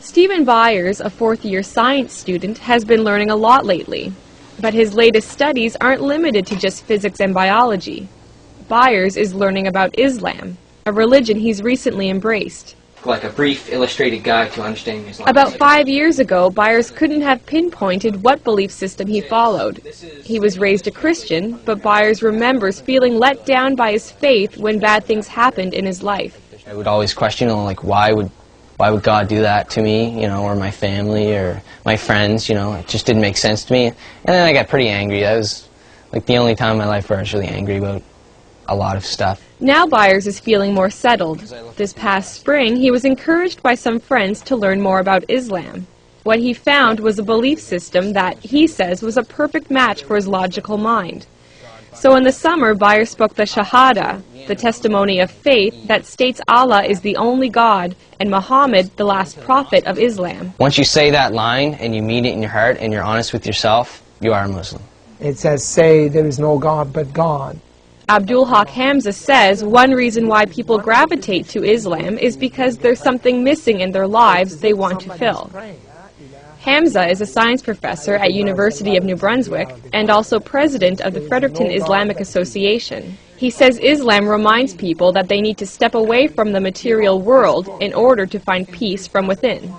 Stephen Byers, a fourth-year science student, has been learning a lot lately. But his latest studies aren't limited to just physics and biology. Byers is learning about Islam, a religion he's recently embraced. Like a brief illustrated guide to understanding Islam. About 5 years ago, Byers couldn't have pinpointed what belief system he followed. He was raised a Christian, but Byers remembers feeling let down by his faith when bad things happened in his life. I would always question, like, why would God do that to me, or my family, or my friends, it just didn't make sense to me. And then I got pretty angry. That was, like, the only time in my life where I was really angry about a lot of stuff. Now Byers is feeling more settled. This past spring, he was encouraged by some friends to learn more about Islam. What he found was a belief system that, he says, was a perfect match for his logical mind. So in the summer, Byers spoke the Shahada, the testimony of faith that states Allah is the only God and Muhammad the last prophet of Islam. Once you say that line and you mean it in your heart and you're honest with yourself, you are a Muslim. It says, say there is no God but God. Abdul Haq Hamza says one reason why people gravitate to Islam is because there's something missing in their lives they want to fill. Hamza is a science professor at University of New Brunswick and also president of the Fredericton Islamic Association. He says Islam reminds people that they need to step away from the material world in order to find peace from within.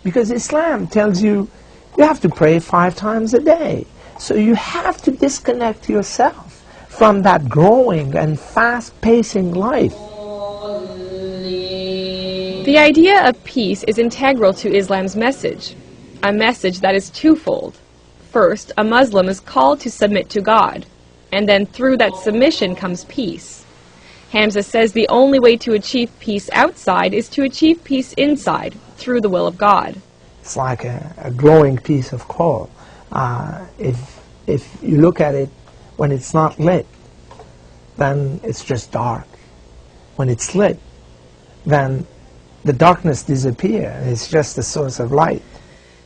Because Islam tells you have to pray 5 times a day. So you have to disconnect yourself from that growing and fast-pacing life. The idea of peace is integral to Islam's message, a message that is twofold. First, a Muslim is called to submit to God, and then through that submission comes peace. Hamza says the only way to achieve peace outside is to achieve peace inside, through the will of God. It's like a glowing piece of coal. If you look at it when it's not lit, then it's just dark. When it's lit, then the darkness disappears. It's just a source of light.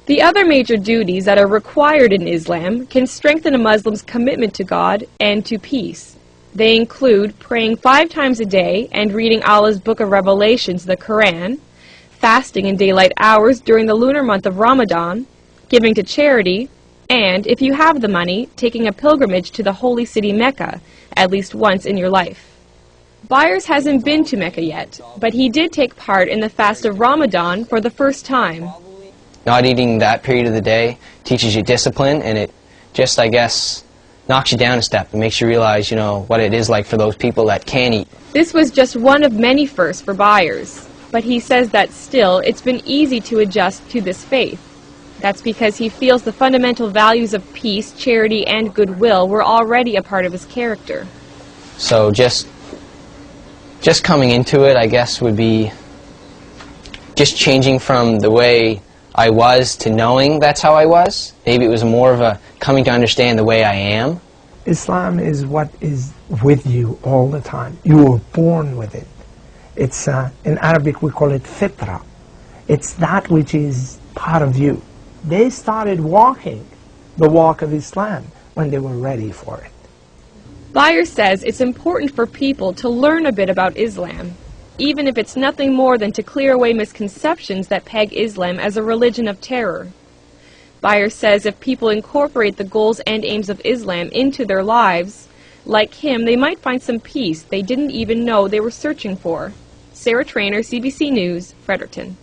The other major duties that are required in Islam can strengthen a Muslim's commitment to God and to peace. They include praying 5 times a day and reading Allah's Book of Revelations, the Quran, fasting in daylight hours during the lunar month of Ramadan, giving to charity, and, if you have the money, taking a pilgrimage to the holy city Mecca at least once in your life. Byers hasn't been to Mecca yet, but he did take part in the fast of Ramadan for the first time. Not eating that period of the day teaches you discipline, and it just, I guess, knocks you down a step and makes you realize, what it is like for those people that can't eat. This was just one of many firsts for Byers, but he says that still it's been easy to adjust to this faith. That's because he feels the fundamental values of peace, charity, and goodwill were already a part of his character. So just coming into it, I guess, would be just changing from the way I was to knowing that's how I was. Maybe it was more of a coming to understand the way I am. Islam is what is with you all the time. You were born with it. It's, in Arabic we call it fitra. It's that which is part of you. They started walking the walk of Islam when they were ready for it. Byers says it's important for people to learn a bit about Islam, even if it's nothing more than to clear away misconceptions that peg Islam as a religion of terror. Byers says if people incorporate the goals and aims of Islam into their lives, like him, they might find some peace they didn't even know they were searching for. Sarah Trainer, CBC News, Fredericton.